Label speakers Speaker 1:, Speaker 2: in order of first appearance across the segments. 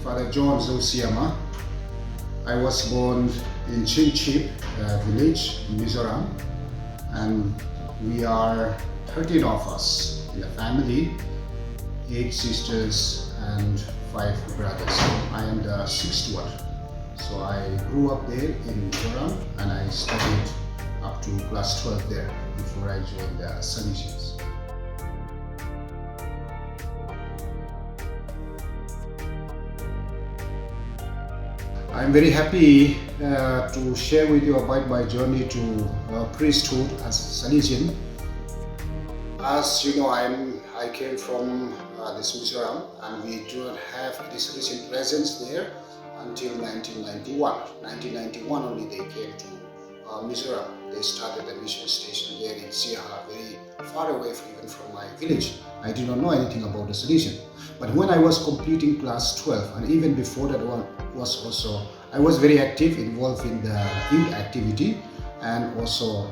Speaker 1: Father John Zosiama. I was born in Chinchip village in Mizoram, and we are 13 of us in the family, 8 sisters and 5 brothers. I am the 6th one. So I grew up there in Mizoram and I studied up to class 12 there before I joined the Salesians. I'm very happy to share with you about my journey to priesthood as a Salesian. As you know, I came from this Mizoram, and we do not have the Salesian presence there until 1991. 1991 only they came to Mizoram. They started a mission station there in Siha, very far away even from my village. I did not know anything about the Salesian. But when I was completing class 12, and even before that one was also, I was very active, involved in the youth activity and also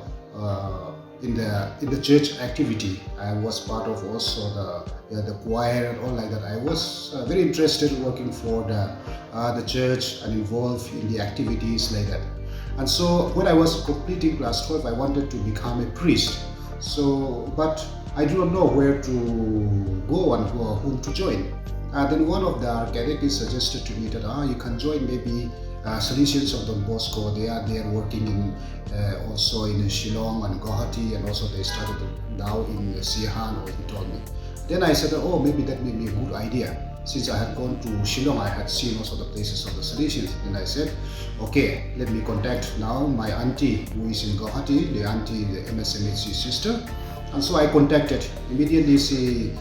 Speaker 1: in the church activity. I was part of also the choir and all like that. I was very interested in working for the church and involved in the activities like that. And so when I was completing class 12, I wanted to become a priest. So, but I do not know where to go and whom to join. Then one of the catechists suggested to me that you can join maybe Salesians of Don Bosco. They are working in also in Shillong and Guwahati, and also they started now in Sihan, or he told me. Then I said, oh, maybe that may be a good idea. Since I had gone to Shillong, I had seen also the places of the Salesians. And I said, okay, let me contact now my auntie who is in Guwahati, the MSMHC sister. And so I contacted. Immediately she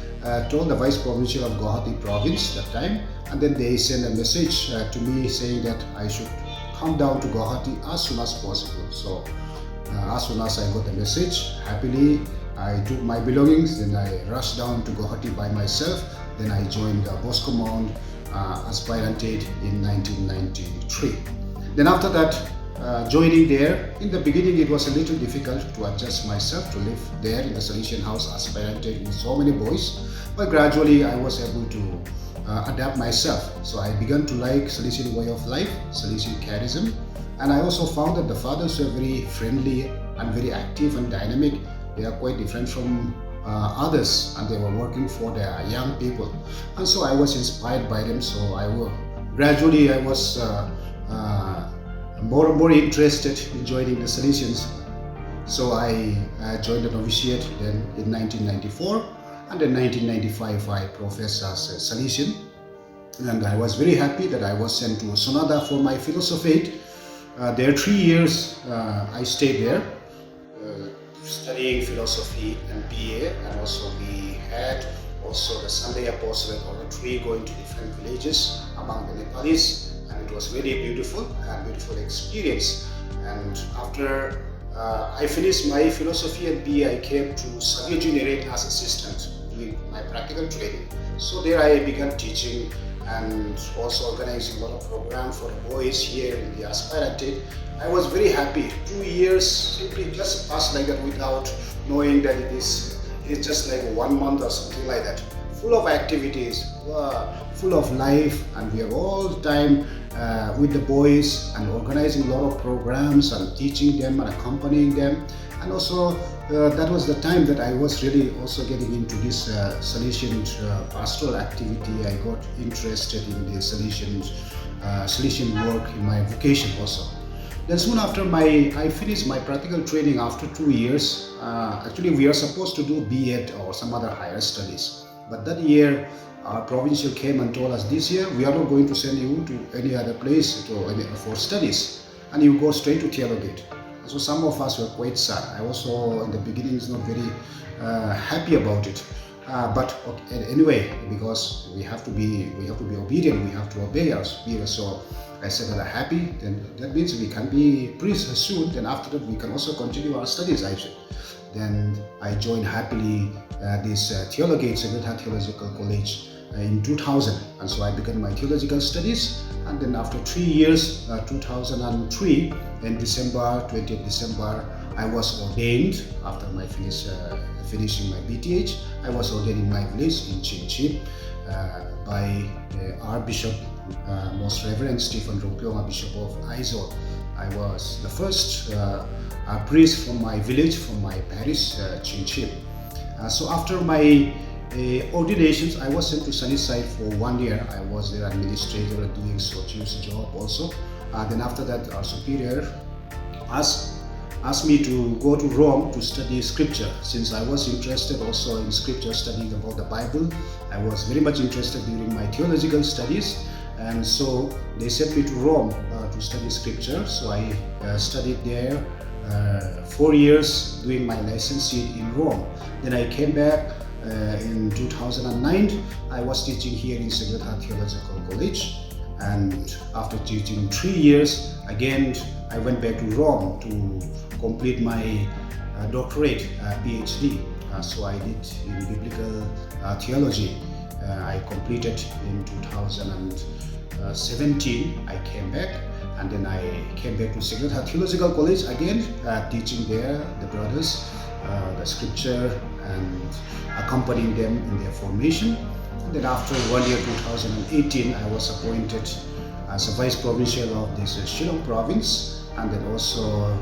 Speaker 1: told the Vice Provincial of Guwahati province that time, and then they sent a message to me saying that I should come down to Guwahati as soon as possible. So as soon as I got the message, happily I took my belongings, then I rushed down to Guwahati by myself. Then I joined Bosco Mount aspirantate in 1993. Then after that, joining there, in the beginning it was a little difficult to adjust myself to live there in the Salesian house aspirantate with so many boys, but gradually I was able to adapt myself. So I began to like Salesian way of life, Salesian charism, and I also found that the fathers were very friendly and very active and dynamic. They are quite different from others, and they were working for their young people, and so I was inspired by them. So gradually I was more and more interested in joining the Salesians. So I joined the novitiate then in 1994, and in 1995 I professed as a Salesian, and I was very happy that I was sent to Sonada for my philosophy. There 3 years I stayed there studying philosophy and BA, and also we had also the Sunday apostolate or retreat, going to different villages among the Nepalis, and it was very beautiful experience. And after I finished my philosophy and BA, I came to Sub-Generate as assistant doing my practical training. So there I began teaching and also organizing a lot of programs for the boys here in the aspirantate. I was very happy. 2 years simply just passed like that without knowing that it's just like 1 month or something like that. Full of activities, full of life, and we have all the time with the boys and organizing a lot of programs and teaching them and accompanying them. And also that was the time that I was really also getting into this Salesian pastoral activity. I got interested in the Salesian work in my vocation also. Then soon after I finished my practical training after 2 years. Actually we are supposed to do B.Ed or some other higher studies. But that year our provincial came and told us, this year we are not going to send you to any other place for studies, and you go straight to theologate. So some of us were quite sad. I also in the beginning was not very happy about it. But anyway, because we have to be obedient, we have to obey our superiors. So I said that I'm happy, then that means we can be priests soon. Then after that we can also continue our studies, I said. Then I joined happily this theologate, Segretha Theological College in 2000, and so I began my theological studies. And then after 3 years, 2003, in 20th December, I was ordained after my finishing my BTH. I was ordained in my village in Chinchip by Archbishop Most Reverend Stephen Rupiong, Bishop of Aizawl. I was the first priest from my village, from my parish, Chinchip. So after my ordinations, I was sent to Sunnyside for 1 year. I was their administrator doing Sochi's job also. Then after that, our superior asked me to go to Rome to study scripture. Since I was interested also in scripture, studying about the Bible, I was very much interested during my theological studies, and so they sent me to Rome to study scripture. So I studied there 4 years doing my licentiate in Rome. Then I came back in 2009. I was teaching here in Sacred Heart Theological College, and after teaching 3 years, again I went back to Rome to complete my doctorate, PhD. So I did in biblical theology. I completed in 2017. I came back, and then I came back to Sacred Heart Theological College again, teaching there the brothers the scripture and accompanying them in their formation. And then after 1 year, 2018, I was appointed as a vice provincial of this Shillong province, and then also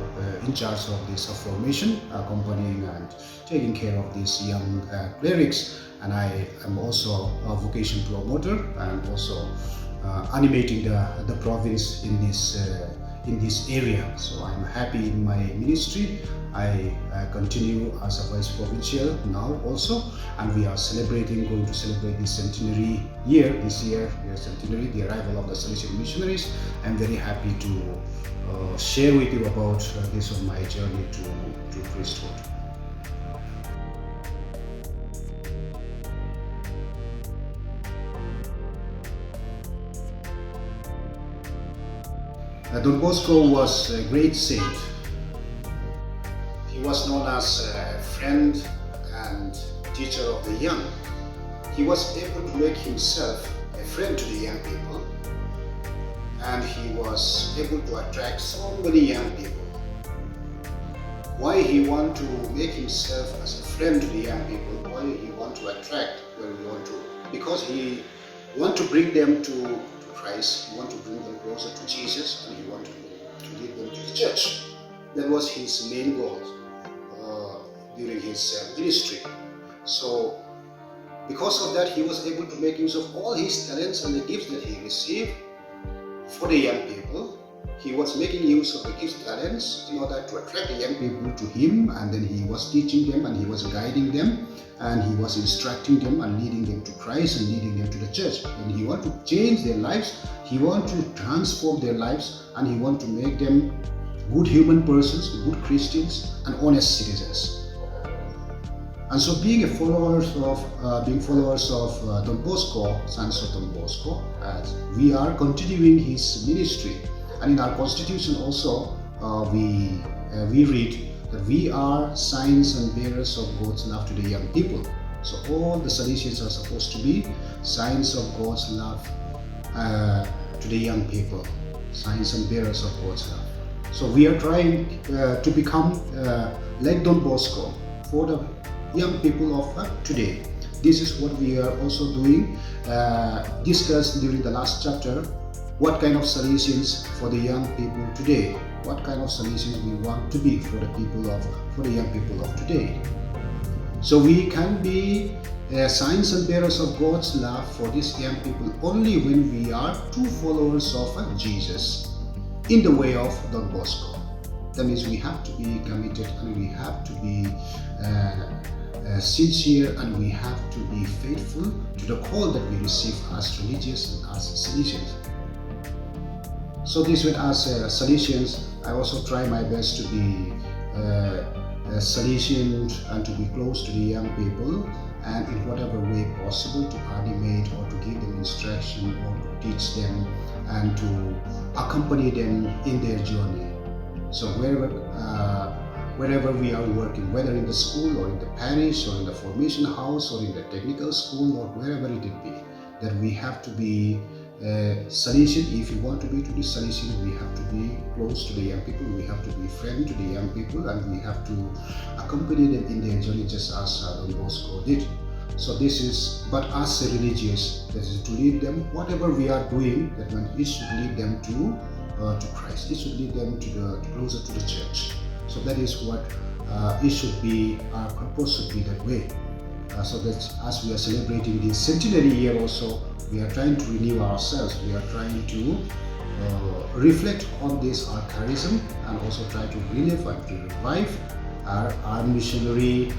Speaker 1: in charge of this formation, accompanying and taking care of these young clerics. And I am also a vocation promoter and also animating the province in this area. So I'm happy in my ministry. I continue as a vice provincial now also, and we are going to celebrate the centenary year this year, centenary, the arrival of the Salesian missionaries. I'm very happy to share with you about this of my journey to priesthood. Don Bosco was a great saint. He was known as a friend and teacher of the young. He was able to make himself a friend to the young people, and he was able to attract so many young people. Why he want to make himself as a friend to the young people? Why he want to attract? Because he want to bring them to Christ. He want to bring them closer to Jesus, and he want to lead them to the church. That was his main goal during his ministry. So because of that, he was able to make use of all his talents and the gifts that he received for the young people. He was making use of the gifts, talents in order to attract the young people to him, and then he was teaching them and he was guiding them, and he was instructing them and leading them to Christ and leading them to the church. And he wanted to change their lives, he wanted to transform their lives, and he wanted to make them good human persons, good Christians, and honest citizens. And so being followers of Don Bosco, sons of Don Bosco, we are continuing his ministry. And in our constitution also, we read that we are signs and bearers of God's love to the young people. So all the Salesians are supposed to be signs of God's love to the young people, signs and bearers of God's love. So we are trying to become like Don Bosco for the young people of today. This is what we are also doing, discussed during the last chapter, what kind of Salesians for the young people today, what kind of Salesians we want to be for the young people of today. So we can be signs and bearers of God's love for these young people only when we are true followers of Jesus in the way of Don Bosco. That means we have to be committed, and we have to be sincere, and we have to be faithful to the call that we receive as religious and as Salesians. So this way, as Salesians, I also try my best to be Salesian and to be close to the young people, and in whatever way possible to animate or to give them instruction or to teach them and to accompany them in their journey. So wherever we are working, whether in the school or in the parish or in the formation house or in the technical school or wherever it be, that we have to be Salesian. If you want to be Salesian, we have to be close to the young people, we have to be friend to the young people, and we have to accompany them in their journey just as Don Bosco did. So this is, but us religious, that is to lead them, whatever we are doing, that one, it should lead them to Christ. It should lead them to closer to the church. So that is what it should be. Our purpose should be that way. So that as we are celebrating this centenary year, also we are trying to renew ourselves. We are trying to reflect on this our charism, and also try to relive and to revive our missionary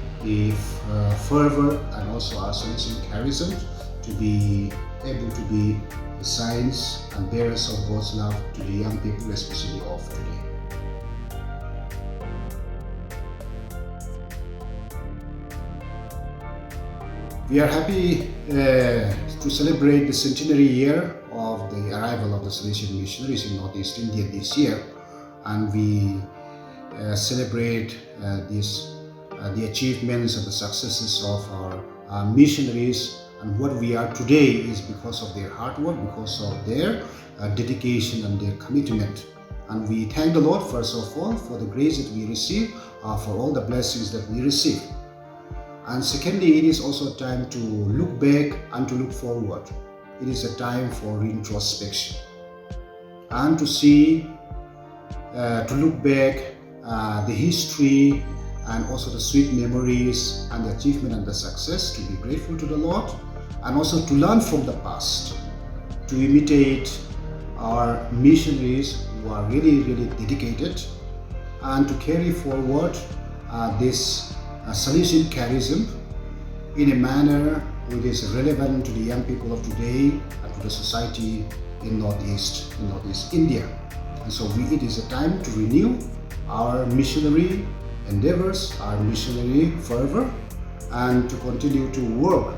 Speaker 1: fervor, and also our Salesian charism, to be able to be the signs and bearers of God's love to the young people, especially of today. We are happy to celebrate the centenary year of the arrival of the Salesian missionaries in Northeast India this year, and we celebrate the achievements and the successes of our missionaries. And what we are today is because of their hard work, because of their dedication and their commitment. And we thank the Lord first of all for the grace that we receive, for all the blessings that we receive. And secondly, it is also a time to look back and to look forward. It is a time for introspection and to see, to look back the history and also the sweet memories and the achievement and the success, to be grateful to the Lord, and also to learn from the past, to imitate our missionaries who are really, really dedicated, and to carry forward this Salesian charism in a manner which is relevant to the young people of today and to the society in Northeast India. And so it is a time to renew our missionary endeavors, our missionary fervor, and to continue to work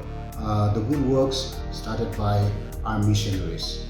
Speaker 1: the good works started by our missionaries.